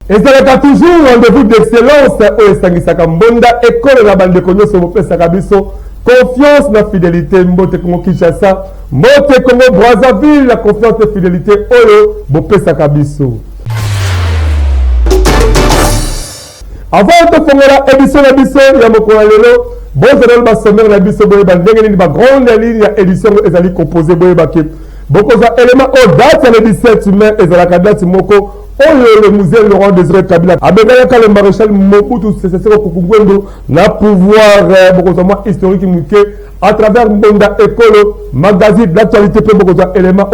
Et ça va toujours rendez-vous d'excellence au Estangisaka Mbonda école na bande konyo so mopesa kabiso confiance na fidélité mbote Congo Kinshasa mbote Congo Brazzaville la confiance et fidélité oyo mopesa kabiso. Avant de faire la édition de biso ya mokolo lelo bonjour ba sommaire la biso boye ba ndenge ni ba grande ligne ya édition ezali composé boye ba ke boko za élément au date le 17 mai ezala ka date moko. Oh, le musée Laurent Désiré Kabila. Abengayaka le maréchal Mobutu Sese Seko Kukungwendo na pouvoir historique à travers Mbonda Ekolo, magazine d'actualité pour beaucoup d'éléments.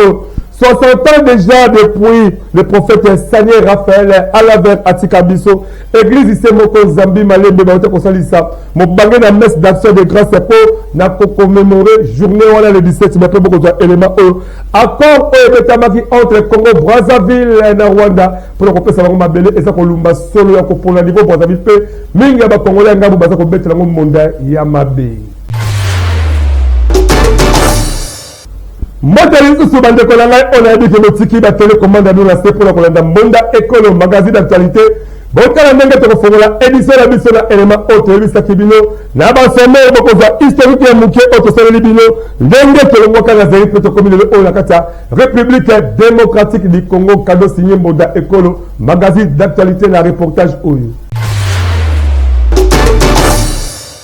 60 ans déjà depuis le prophète Sanier Raphaël Alaver Atikabiso, église ici Moko Zambi Malé Bebaote Kosalisa, mon bagé na messe d'action de grâce pour na commémorer journée le 17 mai pour beaucoup d'éléments. Accord au entre Congo Brazzaville et Rwanda pour le compte Salomon Mabele et ça Kolumba solo ya pour le niveau Brazzaville pe minga ba Congolais ngabu baza ko betela ngo monda ya mabe. Modèle sous bande kolanga on a dit que le tiki ba télécommande nous la c'est pour la kolanda Mbonda école magazine d'actualité bokala ndenge to kofongola édition la biso na élément autre lista kibino na ba sommaire boko za historique ya muke auto solo libino ndenge to longoka na zeri poto commune le on la kata République démocratique du Congo cadeau signé Mbonda école magazine d'actualité na reportage oyo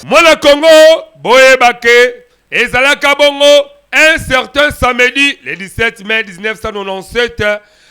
Mona Congo boyebake ezalaka bongo un certain samedi, le 17 mai 1997,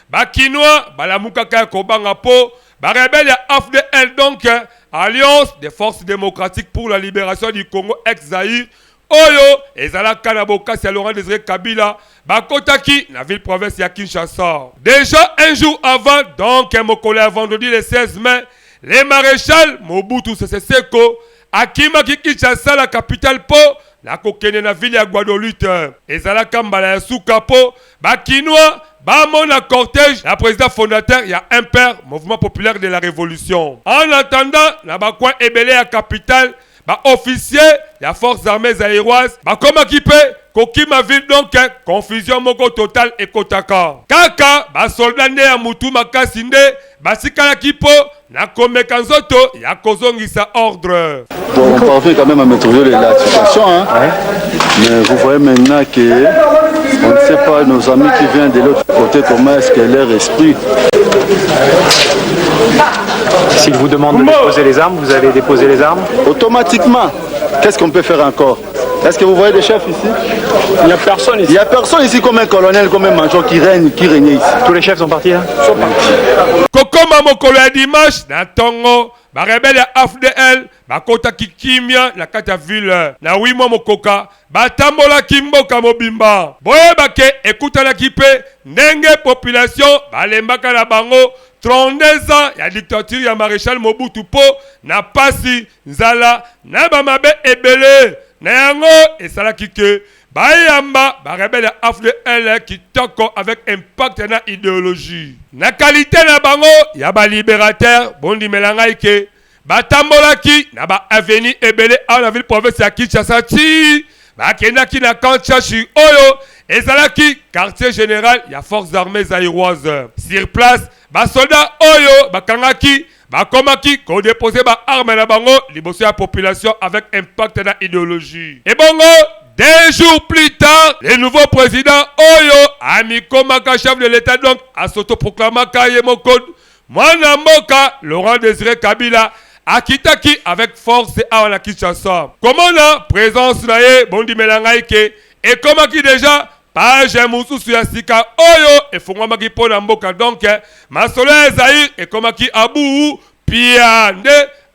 Bakinois, Balamukaka Kobanga Po, Barebelle AFDL donc, Alliance des forces démocratiques pour la libération du Congo ex-Zaïre, Oyo, Ezalaka Naboka, c'est Laurent Désiré Kabila, Bakotaki, la ville-province ya Kinshasa. Déjà un jour avant, donc un mokolé vendredi le 16 mai, les maréchals Mobutu Sese Seko, Akimaki Kinshasa, la capitale Po, la kokene na ville ya Guadeloupe ezalaka mbala ya suka po bakinois bamona cortège la président fondateur ya un père mouvement populaire de la révolution en attendant na bakwa ebele ya capitale ba officier ya forces armées zaïroises bakoma kipe kokima ville donc confusion moko total ekotaka kaka ba soldat nde ya mutu makasi nde basikala kipo na komeka nzoto ya kozongisa ordre. Bon, on parvient quand même à maîtriser la situation, hein? Ouais. Mais vous voyez maintenant que on ne sait pas nos amis qui viennent de l'autre côté comment est-ce que leur esprit. S'ils vous demandent de déposer les armes, vous allez déposer les armes? Automatiquement. Qu'est-ce qu'on peut faire encore? Est-ce que vous voyez des chefs ici? Il n'y a personne ici. Il n'y a personne ici comme un colonel, comme un major qui règne ici. Tous les chefs sont partis là? Ils sont partis. Kokoma mokolo ya dimanche na tongo ba rebelle AFDL bakota kikimia na kata ville na wimo mokoka batambola kimboka mobimba boye bake ekutana kipe ndenge population balembaka na bango 32 ans ya dictature ya maréchal Mobutu po na pasi nzala na bamabe ebele na yango esalaki ke bayamba barebele AFDL kitoko avec impact na idéologie na qualité na bango ya ba libérateur bondi melangai ke batambolaki na ba avenue ebele à la ville province ya Kinshasa ti bakendaki na Kanchashi oyo ezalaki quartier général ya forces armées zaïroises sur place ba soldat oyo bakangaki bakomaki ko déposer ba arme na bango liboso ya population avec impact na idéologie et bongo 2 jours plus tard, le nouveau président Oyo Amikomaka, chef de l'État donc, a s'autoproclamé Kayemokod, Mwanamboka, Laurent Désiré Kabila, Akitaki avec force à la Kinshasa. Comment la présence là Bondi Melangaike et comment qui déjà page Moussou Suyasika Oyo et Fongwamaki Ponamboka donc, Masola Zaïr et comment qui Abou Piande.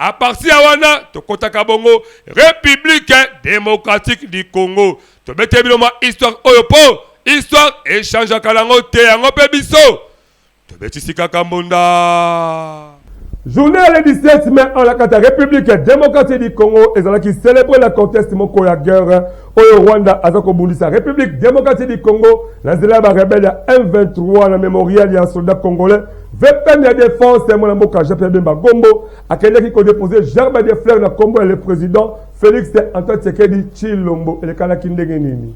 À partir de wana tokotaka bongo République démocratique du Congo to bete biloma histoire oyopo histoire échange kalango te yango pe biso to beti sika kambonda Journée le 17 mai en la République démocratique du Congo et qui célèbre la conteste moko ya guerre au Rwanda azako bundisa République démocratique du Congo la zela ba rebelle M23 la mémorial ya soldat congolais VPN ya défense mon mboka Jean-Pierre Bemba Gombo akende qui ko déposer gerbe de fleurs na Congo et le président Félix Antoine Tshisekedi Tshilombo et le kala kindenge nini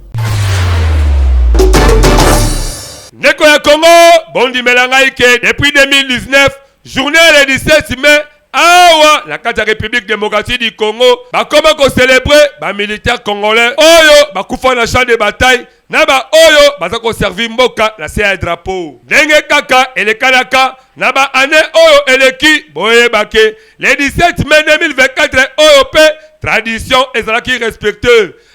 Neko ya Congo bondi melanga ike depuis 2019 journée le 17 mai, awa la carte de la République démocratique du Congo, bah comment qu'on célébrer, bah militaires congolais, oyo, bah koufou na champ de bataille, na bah oyo, bah ça qu'on servi mboka, la CA drapeau. Denge kaka, et le kanaka, na bah année oyo, et le ki, boye bake, le 17 mai 2024, oyo pe, tradition, et ça qui respecte,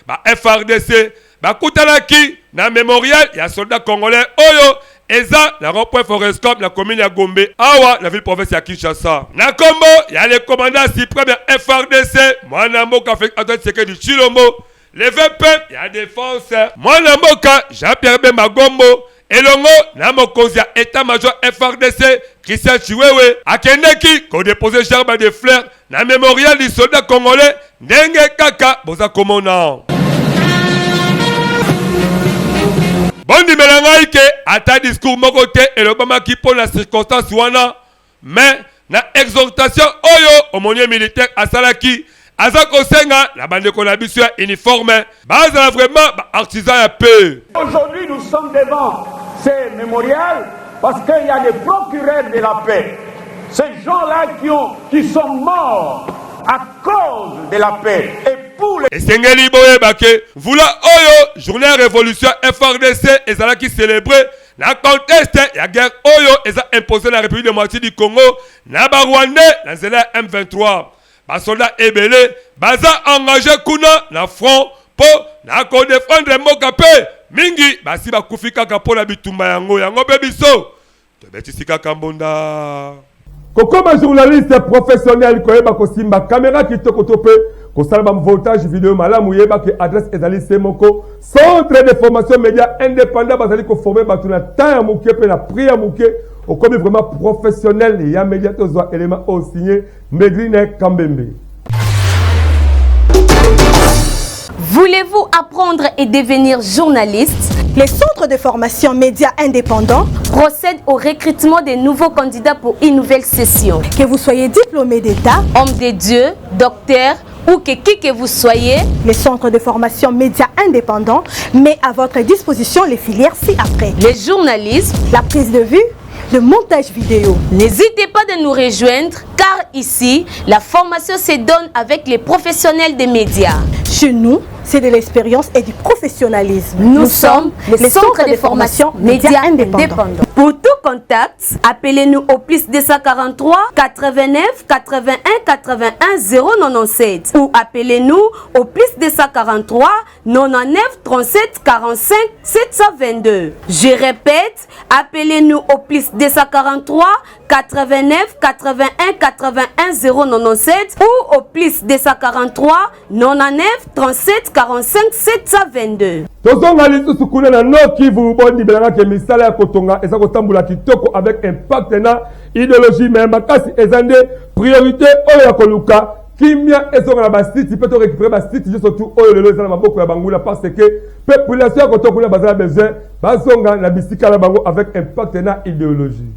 bah FRDC, bah koutalaki, na mémorial, y a soldat congolais, oyo, Eza, la rond-point Forescom, la commune de Gombe, Awa, la ville-province de Kinshasa. Na Combo, il y a le commandant suprême de FRDC, Mwanamboka Antoine Tshisekedi Tshilombo. Le VP, il y a défense, Mwanamboka Jean-Pierre Bemba Gombo. Elongo, Namokozia, état-major FRDC, Christian Chiwewe, Akendeki, qu'on déposé gerbe de fleurs, na mémorial du soldat congolais, Ndenge Kaka, Boza Komona. Bondi melanga ike ata discours moko te et le bama qui pour la circonstance wana mais na exhortation oyo omonier militaire asalaki azako senga la bande ko na biso uniforme baza vraiment artisan ya paix. Aujourd'hui nous sommes devant ces mémorials parce qu'il y a des procureurs de la paix. Ces gens-là qui sont morts à cause de la paix et pour les... Esengeli boye bake, voula oyo, journée révolution FRDC, et ça qui célébrer la conteste, la guerre oyo, et ça imposé la République démocratique du Congo, na ba Rwandais, la zela M23. Ba soldat ebele, baza engagé kuna, na front, po, na ko défendre mokapé, mingi, basi ba kufika kapo na bitumba yango, yango bebiso. Tobetisika kambonda. Kokoma journaliste professionnel koyeba kosimba caméra kitoko tope kosalba voltage vidéo malamu yeba ke adresse ezali semoko centre de formation média indépendant bazali ko former batu na temps ya muke pe na prix ya muke okomi vraiment professionnel ya média tozo élément au signé Megrine Kambembe. Voulez-vous apprendre et devenir journaliste? Les centres de formation médias indépendants procèdent au recrutement des nouveaux candidats pour une nouvelle session. Que vous soyez diplômé d'État, homme de Dieu, docteur ou qui que vous soyez, les centres de formation médias indépendants met à votre disposition les filières ci-après. Les journalistes, la prise de vue, le montage vidéo. N'hésitez pas de nous rejoindre car ici, la formation se donne avec les professionnels des médias. Chez nous, c'est de l'expérience et du professionnalisme. Nous sommes les centres de formation médias indépendants. Pour tout contact, appelez-nous au plus 243 89 81 81 097 ou appelez-nous au plus 243 99 37 45 722. Je répète, appelez-nous au plus 243 89 81 81 097 ou au plus 243 99 37 45 722. Tozonga lisusu kuna na noki vous bondi belanga ke misala ya kotonga eza kotambula kitoko avec impact na idéologie mais makasi ezande priorité oyo ya koluka kimia ezonga na basiti peut récupérer basiti surtout oyo lelo eza na maboko ya bangula parce que population ya kotoko kuna bazala besoin bazonga na bisika la bango avec impact na idéologie.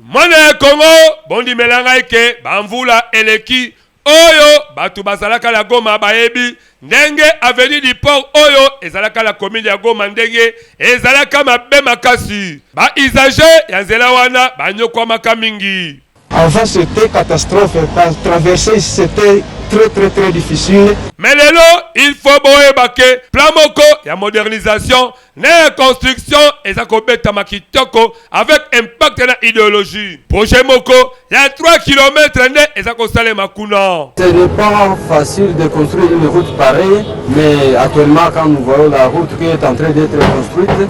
Mwana ya Congo bondi melanga ike bamvula eleki oyo batu bazalaka la Goma bayebi ndenge avenue du port oyo ezalaka la commune ya Goma ndenge ezalaka mabe makasi ba usager ya nzela wana banyokwa makamingi. Avant c'était catastrophe, traverser c'était très difficile. Mais lelo, il faut boyebake plan moko ya modernisation, na construction ezakobeta makitoko avec impact na idéologie. Projet moko ya 3 km ne ezakosale makuna. Ce n'est pas facile de construire une route pareille, mais actuellement quand nous voyons la route qui est en train d'être construite,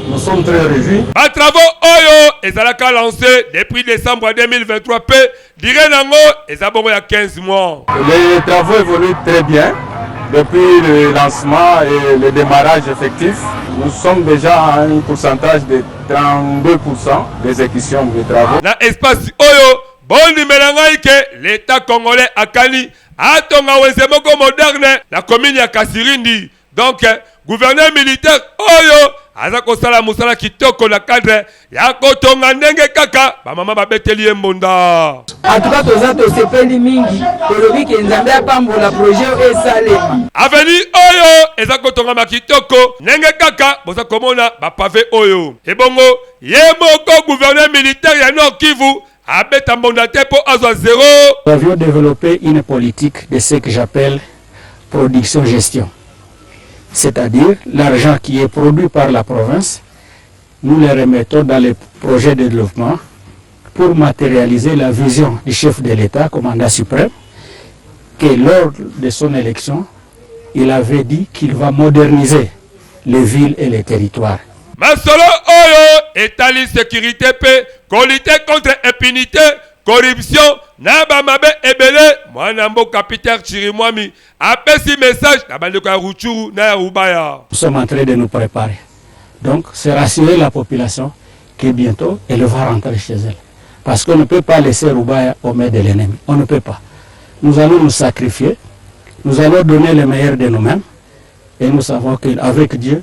nous sommes très réjouis. Les travaux Oyo ezalaka lancé depuis décembre 2023 pe dire nango ezabongo ya 15 mois. Les travaux évoluent très bien depuis le lancement et le démarrage effectif. Nous sommes déjà à un pourcentage de 32% d'exécution des travaux. Na espace oyo bondi melangai ke l'État congolais akani atonga wenze moko moderne na commune ya Kasirindi. Donc gouverneur militaire oyo aza kosala musala kitoko na cadre ya kotonga ndenge kaka ba mama babeteli embonda. Atuka tozato sepeli mingi kolobi ke nzambe apambola projet esalema. Aveni oyo eza kotonga makitoko ndenge kaka boza komona ba pavé oyo. Ebongo ye moko gouverneur militaire ya Nord Kivu abeta mbonda te po azwa zéro. Nous avions développé une politique de ce que j'appelle production-gestion. C'est-à-dire l'argent qui est produit par la province, nous le remettons dans les projets de développement pour matérialiser la vision du chef de l'État, commandant suprême, que lors de son élection, il avait dit qu'il va moderniser les villes et les territoires. Masolo oyo etali sécurité pe kolite contre impunité, corruption, na ba mabe ebele mwana mboka Peter Chirimwami apesi message na bandeko ya Ruchuru na ya Rubaya. Nous sommes en train de nous préparer. Donc, c'est rassurer la population que bientôt elle va rentrer chez elle. Parce qu'on ne peut pas laisser Rubaya aux mains de l'ennemi. On ne peut pas. Nous allons nous sacrifier. Nous allons donner le meilleur de nous-mêmes. Et nous savons qu'avec Dieu,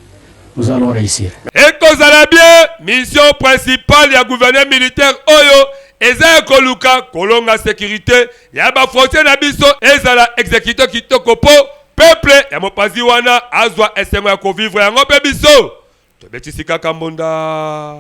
nous allons réussir. Et kozala bien, mission principale ya gouverneur militaire oyo eza koluka kolonga sécurité ya ba frontière na biso ezala exécuteur kitoko po peuple ya mopazi wana azwa esengo ya kovivre yango pe biso tobetisi kaka mbonda.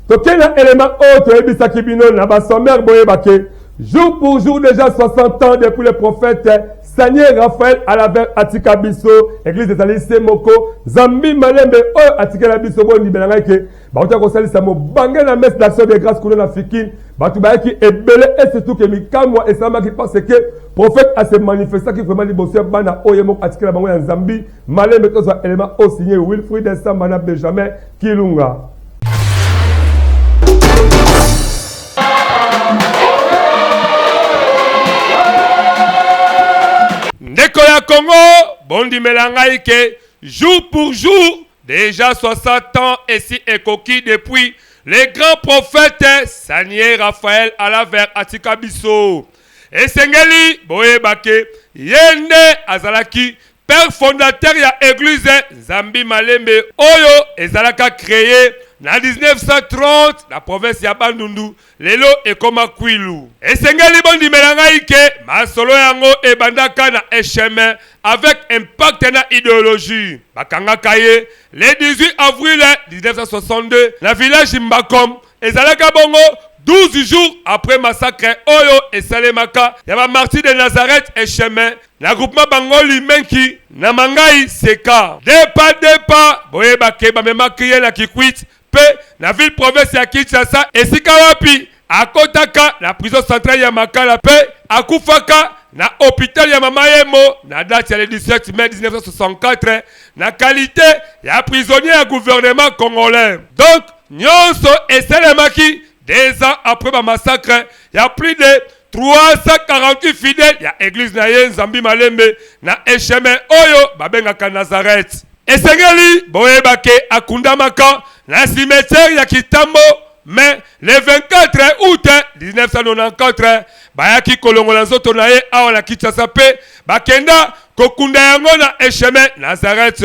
Tokena élément autre ebisaki bino na ba sommaire boyebake jour pour jour déjà 60 ans depuis le prophète Sanier Raphaël Alaver atika biso église des Alliés Moko Zambi Malembe oyo atika la biso bo libelanga ke bauta ko salisa mo bangé na messe d'action de grâce kuno na fikini batu ba ki ebele et surtout que mikamwa esama qui parce que prophète a se manifesté qui vraiment liboso bana oyo moko atika la bango ya Zambi Malembe to za élément au signé Wilfried Sambana Benjamin Kilunga. Ndeko ya Congo, bondi melangai ke jour pour jour, déjà 60 ans ici et coquille depuis les grands prophètes Sanier Raphaël Alaver atika biso. Et Sengeli boyebake yende azalaki père fondateur ya église Zambi Malembe oyo ezalaka créé na 1930 la province ya Bandundu lelo ekoma Kwilu. Esengeli bondi melangai ke masolo yango ebandaka na chemin avec impact na idéologie. Bakanga kaye le 18 avril 1962 na village Mbakom ezalaka bongo 12 jours après massacre oyo et Salemaka ya martyr de Nazareth et chemin na groupement Bangoli Menki na Mangai Seka depa boyebake bamema kriye na Kikwit pe na ville province ya Kinshasa esika wapi akotaka na prison centrale ya Makala pe akufaka na hôpital ya Mama Yemo na date ya le 17 mai 1964 na qualité ya prisonnier ya gouvernement congolais. Donc nyonso esalemaki 2 ans après le massacre, il y a plus de 348 fidèles. Il y a l'église na Zambi Malembe na Echeme Oyo babengaka Nazareth. Et Sengeli boyebake akundamaka na cimetière ya Kitambo, mais le 24 août 1994 bayaki kolongola nzoto na ye awa na Kinshasa pe bakenda kokunda yango na Echeme Nazareth.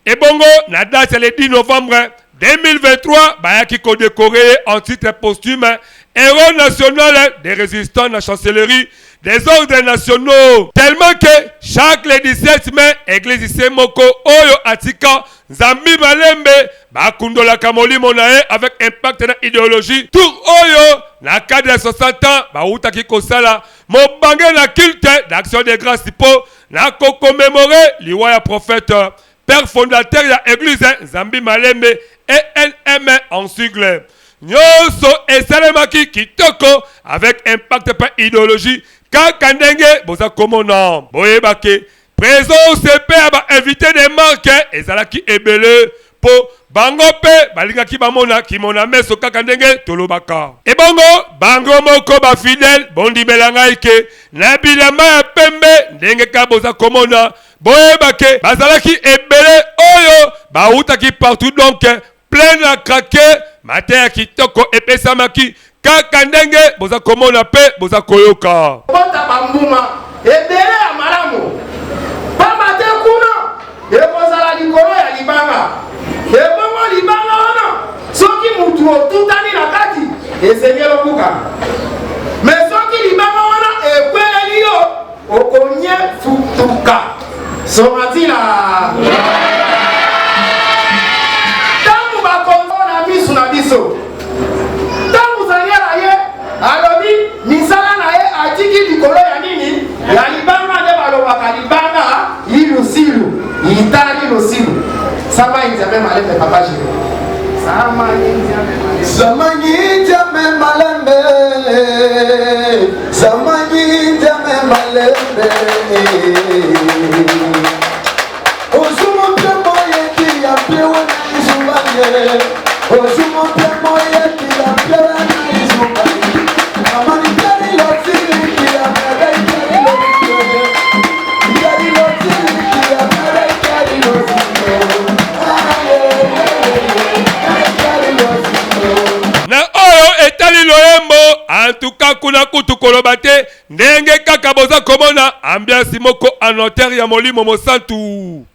Ebongo na date le 10 novembre 2023 bayaki ko décoré en titre posthume héros national des résistants na chancellerie des ordres nationaux. Tellement que chaque le 17 mai église Semoko oyo atika Zambi Malembe bakundola kamoli monae avec impact na idéologie tout oyo na cadre de 60 ans bauta ki kosala mobange na culte d'action de grâce po na ko commémorer liwa ya prophète père fondateur ya église Zambi Malembe ENM en sigle. Nyoso esalemaki kitoko avec impact par idéologie kaka ndenge boza komona boyebake présence CP ba invité des marques ezalaki ebele po bango pe balingaki bamona kimona meso kaka ndenge tolobaka. Ebongo bango moko ba fidèle bondimela ngai ke na bilamba ya pembe ndenge kaboza komona boyebake bazalaki ebele oyo bautaki partout donc plein à craquer matin ya kitoko epesamaki kaka ndenge boza komona pe boza koyoka. Bota bambuma ebele ya malamu pamba te kuna ekozala likolo ya libanga ebongo libanga wana soki mutu otutani na kati esengeli okuka me soki libanga wana ekweleli yo okonye futuka somatila tangu bakongo na misu na biso tangu zanyela ye alobi misala na ye atiki likolo ya nini ya libanga nde balobaka libanga ilusilu itali lusilu sama injame malembe papa jiri sama injame malembe sama injame malembe osumo pemo yeki ya pewe na izubanye osumo pemo yeki ya pewe na izubanye amani kari lotiri ki ya mere kari lotiri kari lotiri ki ya mere kari lotiri na oyo etali loyembo en tout cas kuna kutu kolobate ndenge kaka boza komona ambiance moko anotere ya molimo mosantu.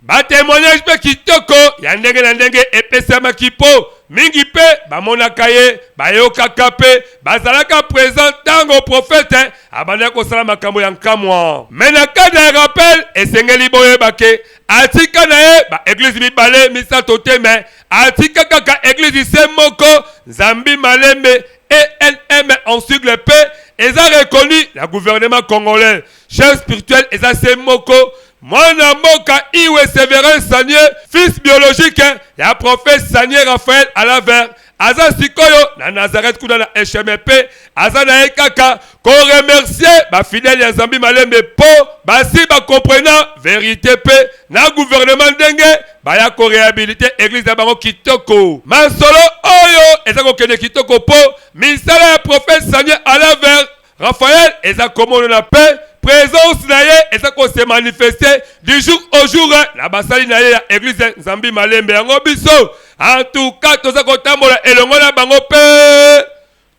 Batémoignage pe kitoko ya ndenge na ndenge epesamaki po mingi pe bamonaka ye bayokaka pe bazalaka présent tango prophète abanda kosala makambo ya nkamwa. Mais na cadre ya rappel esengeli boyebake atika na ye ba église mibale misato te me atika kaka église se moko Nzambi Malembe ENM en sigle P eza reconnu la gouvernement congolais. Chef spirituel eza se moko Mwana moka Iwe Sévérin Sanier, fils biologique ya prophète Sanier Raphaël Alaver, aza sikoyo na Nazareth kuna na HMP, aza na ekaka ko remercier ba fidèle ya Nzambi Malembe po basi ba comprenant vérité pe na gouvernement ndenge ba ya ko réhabiliter église ya bango kitoko. Masolo oyo eza ko kende kitoko po misala ya prophète Sanier Alaver Raphaël eza komono na pe présence na ye eza ko se manifester du jour au jour la basali na ye ya église Nzambi Malembe yango biso en tout cas toza ko tambola elongo na bango pe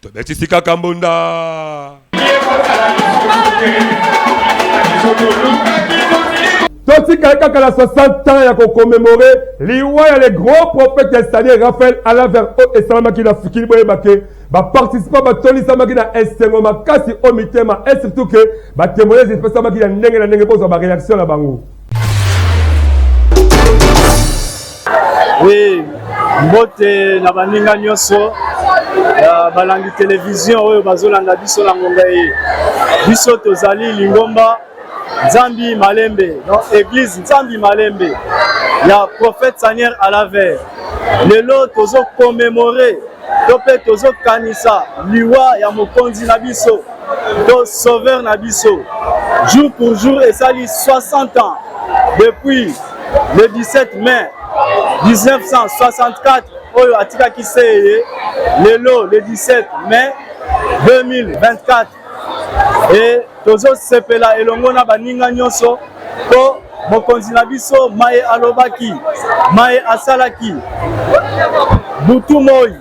to betisi kaka mbunda totika kaka na 60 ans ya ko commémorer liwa ya les gros prophètes c'est-à-dire Raphaël Alaver o esalamaki na fikili boyebake baparticipant batolisamaki na esengo makasi o mitema et surtout que batémoignage epesamaki na ndenge mpozwa baréaction na bango. Oui, mbote na baninga nyonso ya balangi télévision oyo bazolanda biso na ngonga ye biso tozali Lingomba Nzambi Malembe, donc église Nzambi Malembe ya prophète Sanier Alaver. Lelo tozo commémorer topé tozo kanisa liwa ya mokonzi na biso to sauveur na biso jour pour jour et sali 60 ans depuis le 17 mai 1964 oyo atika kiseye lelo le 17 mai 2024 et tozo sepela elongo na baninga nyonso po mokonzi na biso maye alobaki maye asalaki butu moi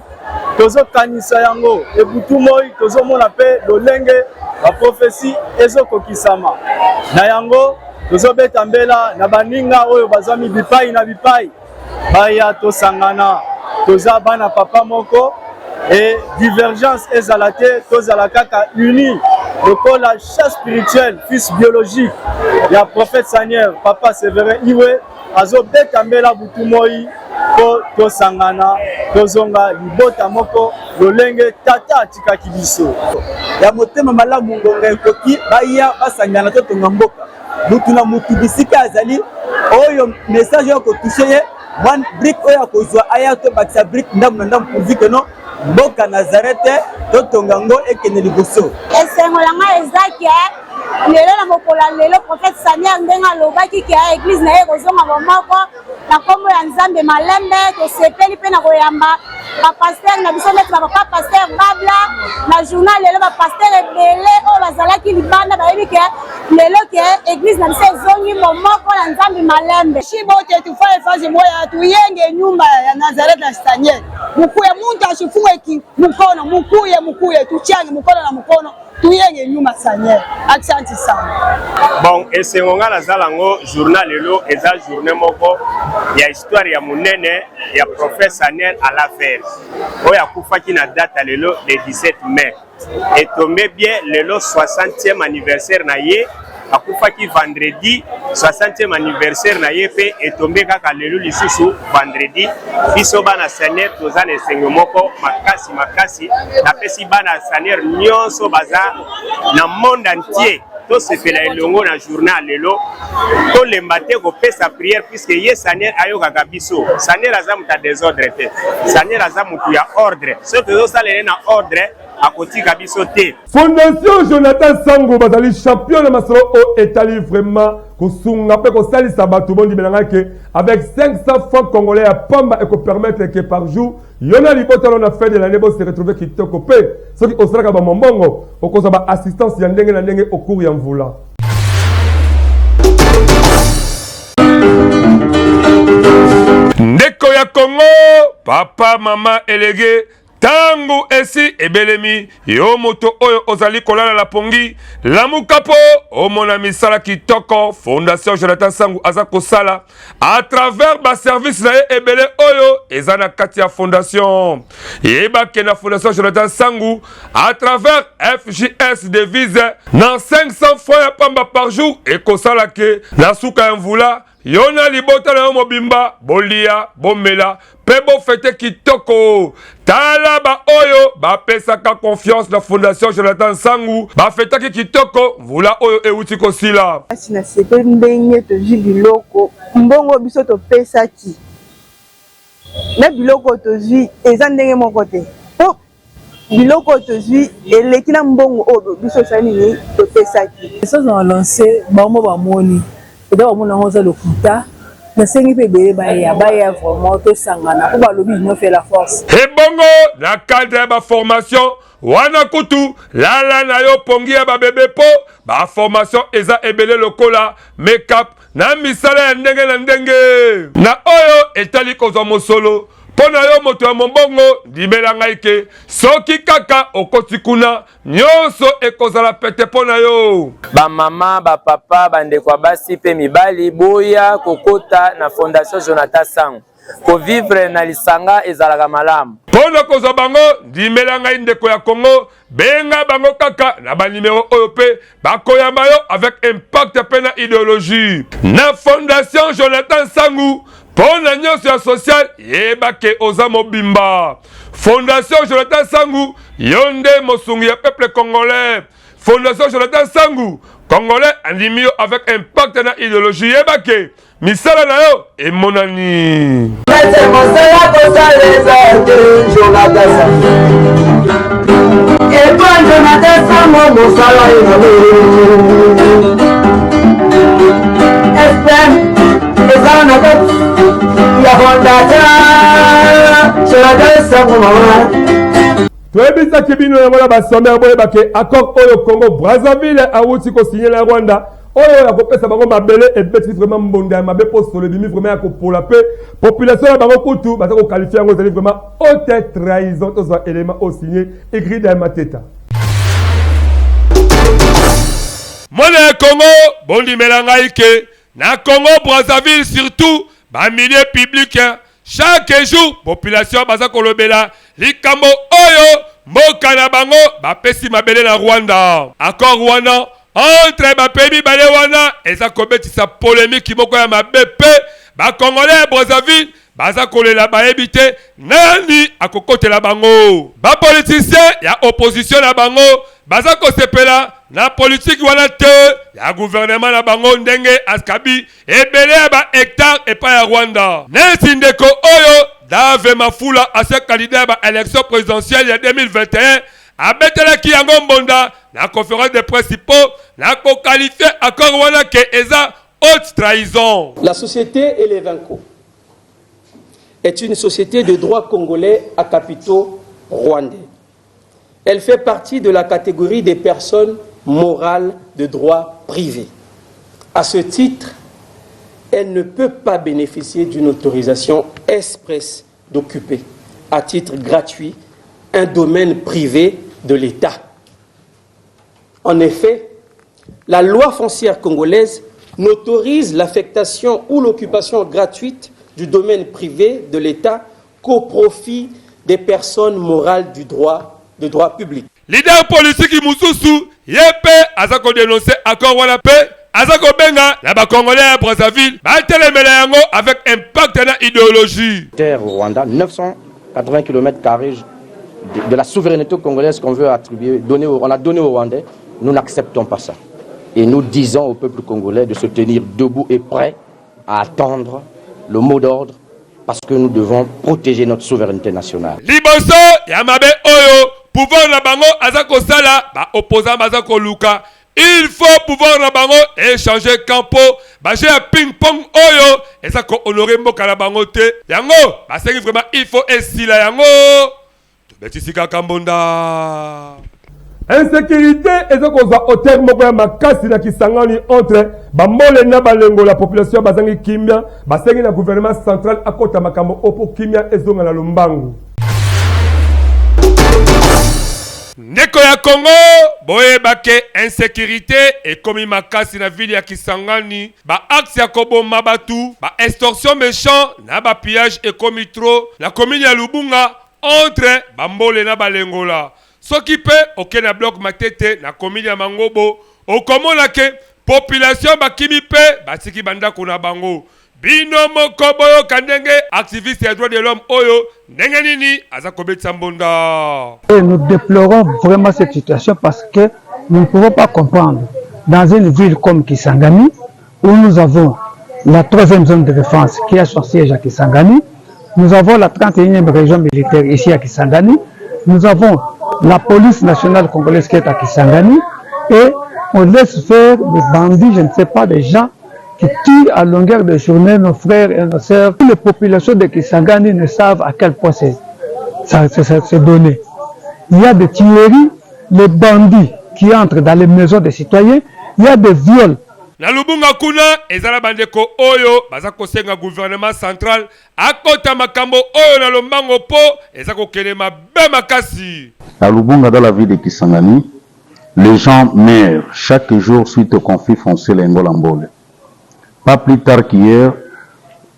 tozo kanisa yango e butu moi tozo mona pe lolenge ba prophétie ezokokisama na yango tozo beta mbela na baninga oyo bazami bipai na bipai baya tosangana toza bana papa moko et divergence ezalate tozala kaka uni lokola chasse spirituelle fils biologique ya prophète Sanier papa Sévérin Iwe azo beta mbela butu moi po tosangana tozonga libota moko lolenge tata atikaki biso ya motema malamu ngonga ekoki baya basangana to tonga mboka mutu na mutu bisika azali oyo message yo ko toucher ye one brick oyo kozwa aya to bakisa brick ndamu na ndamu pourvu que non mboka Nazareth to tonga ngo ekene liboso esengo langa ezaki lelo na mokola lelo prophète Sanier ndenga lobaki ki ya église na ye kozonga bomoko na kombo ya Nzambe malembe tosepeli pe na koyamba ba pasteur na biso net ba pasteur babla na journal lelo ba pasteur ebele o bazalaki libanda ba yebi ke lelo ke église na biso ezongi bomoko na Nzambe malembe shibote tufaye fazi moya tuyenge nyumba ya Nazareth na Sanier mukuye muntu ashifungwe mukuye tuchange mukono na mukono tuyenge nyuma Sanier. Asante sana. Bon, esengonga na zalango journal lelo eza journée moko ya histoire ya munene ya prophète Sanier à l'affaire. Oya kufaki na date lelo le 17 mai. Et tombé bien lelo 60e anniversaire na ye. Akufaki vendredi 60e anniversaire na ye pe et tombé kaka lelo lisusu vendredi biso bana Sanier tozana esengo moko makasi na pesi bana Sanier nyonso baza na monde entier to sepela elongo na journal lelo to lembate ko pesa prière puisque ye Sanier ayoka biso Sanier aza muta désordre te Sanier aza mutu ya ordre ce que zo salele na ordre akotika biso te. Fondation Jonathan Sango bazali champion na masolo o etali vraiment kosunga pe ko salisa batu bondi belanga ke avec 500 francs congolais à pamba et ko permettre que par jour yona libotalo na fin de l'année bo se retrouver kitoko pe soki osaka ba mombongo okoza ba assistance ya ndenge na ndenge au cours ya mvula. Ndeko ya Congo papa mama elege tangu esi ebelemi yo moto oyo ozali kolala la pongi lamukapo omona misala kitoko Fondation Jonathan Sango aza kosala à travers ba service na ebele oyo ezana kati ya fondation yeba ke na Fondation Jonathan Sango à travers FJS devise na 500 francs ya pamba par jour et kosala ke na suka mvula yona libota na mobimba bolia bomela pebo fete kitoko tala ba oyo ba pesaka confiance na Fondation Jonathan Sango ba fete kitoko vula oyo euti kosila asina sepe ndenge to biloko mbongo biso to pesaki na biloko to zwi eza ndenge moko te po biloko to zwi eleki na mbongo oyo biso sani ni to pesaki ça on a lancé ba mo ba moni d'abord mon angoza le kuta na sengi pe bele baya vraiment to sangana ko ba lobi no fait la force et bongo na cadre ba formation wana kutu lala na yo pongi ya ba bébé po ba formation eza ebele lokola make-up na misala ya ndenge na ndenge na oyo etali kozwa mosolo pona yo moto ya mombongo dimela ngai ke soki kaka okoti kuna nyonso ekozala pete pona yo ba mama ba papa bandeko basi pe mibali boya kokota na Fondation Jonathan Sango ko vivre na lisanga ezalaka malamu pona kozwa bango dimela ngai ndeko ya Congo benga bango kaka na ba numéro oyo pe bakoyamba yo avec impact pe na idéologie na Fondation Jonathan Sango pona nyonso ya social yeba ke oza mobimba Fondation Jonathan Sango yonde mosungi ya peuple congolais Fondation Jonathan Sango congolais andimi yo avec impact na idéologie yeba ke misala na yo emonani toyebisaki bino yango na basomere boyeba ke accord oyo Congo Brazzaville awuti kosigner na Rwanda oyo ya kopesa bango mabele ebeti vraiment mbonda ya mabe po solo bimi vraiment ya kopola pe population ya bango kutu baza koqualifier yango ezali vraiment haute trahison tozwa élément au signé écrit dans Mateta mwana ya Congo bondimela ngai ke na Congo Brazzaville surtout ba milieu public chaque jour population baza kolobela likambo oyo mboka na bango bapesi mabele na Rwanda accord wana entre bapebi bale wana eza kobetisa polémique moko ya mabe pe ba Congolais ya Brazzaville baza kolela bayebi te nani akokotela bango ba politicien ya opposition na bango baza kosepela na politique wana te ya gouvernement na bango ndenge askabi ebele ya ba hectare epa ya Rwanda nesi ndeko oyo Dave Mafula ase candidat ya ba élection présidentielle ya 2021 abetelaki yango mbonda la conférence des principaux n'a qualifié accord wana que eza haute trahison. La société Elevenco est une société de droit congolais à capitaux rwandais. Elle fait partie de la catégorie des personnes morales de droit privé. À ce titre, elle ne peut pas bénéficier d'une autorisation expresse d'occuper à titre gratuit un domaine privé de l'État. En effet, la loi foncière congolaise n'autorise l'affectation ou l'occupation gratuite du domaine privé de l'État qu'au profit des personnes morales de droit public. Leader politique Moussousou, Yepe, Azako dénoncé accord wana pe, Azako benga, la Congolais à Brazzaville, Batelemele yango avec impact dans idéologie. Terre au Rwanda, 980 km de la souveraineté congolaise qu'on veut attribuer, on a donné aux Rwandais, nous n'acceptons pas ça. Et nous disons au peuple congolais de se tenir debout et prêt à attendre le mot d'ordre parce que nous devons protéger notre souveraineté nationale. Liboso, Yamabe Oyo, pouvoir la bango, Azako Sala, opposant Azako Luka. Il faut pouvoir la bango échanger campo, bager à ping-pong Oyo, et ça qu'on honorer Moka la bango te. Yango, c'est vraiment il faut essayer la yango. Betisika Kambonda. Insécurité et ce qu'on a au terme de makasi na kisangani entre bamole na balengo la population bazangi kimia basengi na gouvernement central akota makambo opo kimia ezonga na lombangu. Ndeko ya Congo boye bake insécurité et komi makasi na ville ya Kisangani ba axe ya koboma batu ba extorsion méchant na ba pillage et komi trop la commune ya Lubunga entre bambole na balengola. Soki pe oke na bloc matete na commune ya Mangobo okomona ke population bakimi pe batiki banda kuna bango bino moko boyo kandenge activiste ya droit de l'homme oyo ndenge nini aza kobetisa mbonda. Nous déplorons vraiment cette situation parce que nous ne pouvons pas comprendre dans une ville comme Kisangani où nous avons la 3e zone de défense qui a son siège à Kisangani, nous avons la 31e région militaire ici à Kisangani, nous avons la police nationale congolaise qui est à Kisangani et on laisse faire des bandits, je ne sais pas, des gens qui tuent à longueur de journée nos frères et nos sœurs. Les populations de Kisangani ne savent à quel point c'est donné. Il y a des tueries, les bandits qui entrent dans les maisons des citoyens, il y a des viols. Na Lubunga kuna ezala bandeko oyo baza kosenga gouvernement central akota makambo oyo na lombango po ezako kelema be makasi. À Lubunga, dans la ville de Kisangani, les gens meurent chaque jour suite au conflit foncier Lengo-Lambole. Pas plus tard qu'hier,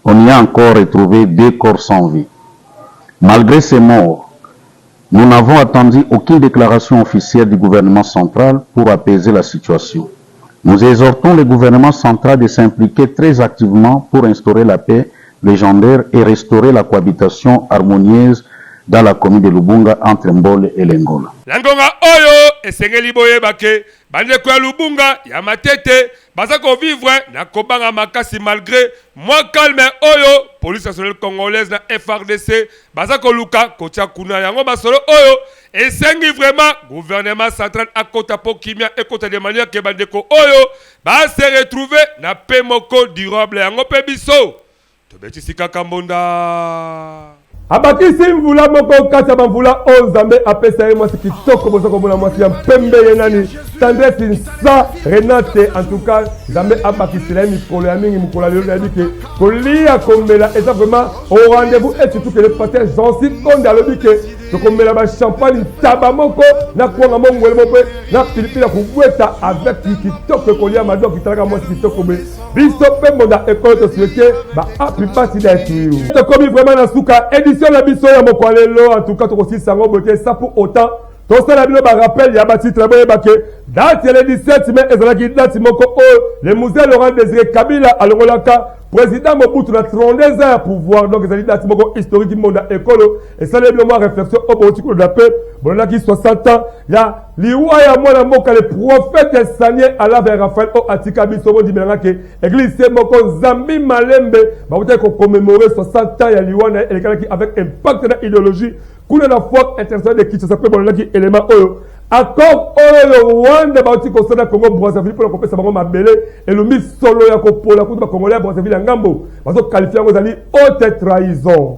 on y a encore retrouvé 2 corps sans vie. Malgré ces morts, nous n'avons attendu aucune déclaration officielle du gouvernement central pour apaiser la situation. Nous exhortons le gouvernement central de s'impliquer très activement pour instaurer la paix légendaire et restaurer la cohabitation harmonieuse dans la commune de Lubunga entre Mbole et Lengola. Langonga oyo esengeli boye bake bandeko ya Lubunga ya matete bazako vivre na kobanga makasi malgré moins calme oyo police nationale congolaise na FRDC bazako luka kotia kuna yango basolo oyo esengi vraiment gouvernement central akota po kimia ekota de manière que bandeko oyo ba se retrouver na paix moko durable yango pe biso tobetisika Kambonda. Abakisi mvula moko kati ya mvula Nzambe apesa ye mwasi kitoko bozo komona mwasi ya pembe ye nani Tendresse Nsa Renate en tout cas Nzambe abakisi la mikolo ya mingi mukolo lelo na bike kolia komela eza vraiment au rendez-vous et surtout que le pasteur Jean-Cy Konde alobike tokomela ba champagne taba moko na kuanga mongwele mope na pilipili ya kubweta avec kitoko kolia mado kitalaka mwasi kitoko be biso pe monda école de société ba api pasi da tu to komi vraiment na suka édition la biso ya moko lelo en tout cas to kosi sango bote ça pour autant to sala bino ba rappel ya ba titre boye bake date le 17 mai ezalaki date moko o le musée Laurent Désiré Kabila alongolaka président Mobutu na 32 ans pouvoir donc ezali date moko historique monda école et ça le moi réflexion au boutique de la paix bon qui 60 ans ya liwa ya mwana mboka le prophète Sanier ala vers Raphaël o atika biso mo dimelanga ke église moko Zambi Malembe ba uta ko commémorer 60 ans ya liwa na elekala ki avec impact na idéologie kuna na foi international de Kinshasa pe bon qui élément oyo accord oyo Rwanda bauti kosala Congo Brazzaville pour la kopesa bango mabele et le mis solo ya kopola kutu ba Congolais ya Brazzaville ya ngambo bazo qualifier ngo zali haute trahison.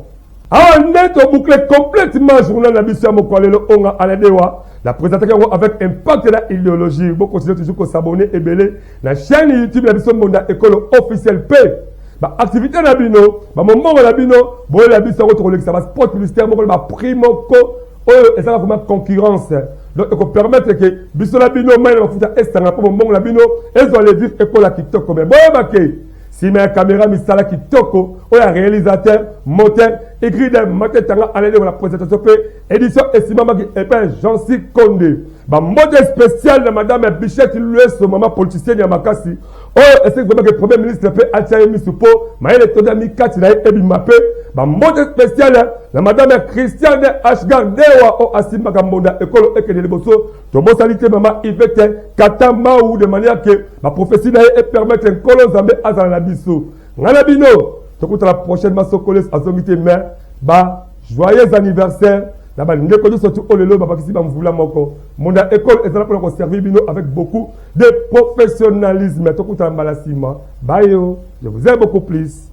Alors net au boucler complètement journal na biso ya mokwalelo onga aladewa la présentation avec impact de la idéologie. Vous continuez toujours à s'abonner et belé la chaîne YouTube la biso Monda école officielle P. Ba activité na bino, ba moment na bino, boye la biso ko to ça va sport publicitaire moko ba primo ko oyo ezala comme concurrence. Donc il faut permettre que biso la bino mai na futa estanga pour moment la bino ezo aller vivre école à TikTok comme boye baké. Si ma caméra misala kitoko, oya réalisateur, monteur, écrit d'un maquette tanga aller de la présentation édition estimama qui épelle Jean-Cy Condé. Ba mode spécial de madame Bichette Louis maman politicienne ya makasi. Oh, est-ce que le premier ministre peut attirer Misupo, maïle todami katina ebi mapé. Ba mode spécial la madame Christiane Ashgardewa o Asimba Gambonda école ekene liboso. Tobo salite maman Yvette Katamba ou de manière que ma prophétie est permettre un colon zambé azala la biso. Ngana bino, tokuta la prochaine masokoles azongité mais ba joyeux anniversaire. Là-bas, nous avons surtout au lelo, mon école est là pour servir avec beaucoup de professionnalisme. Bye, je vous aime beaucoup plus.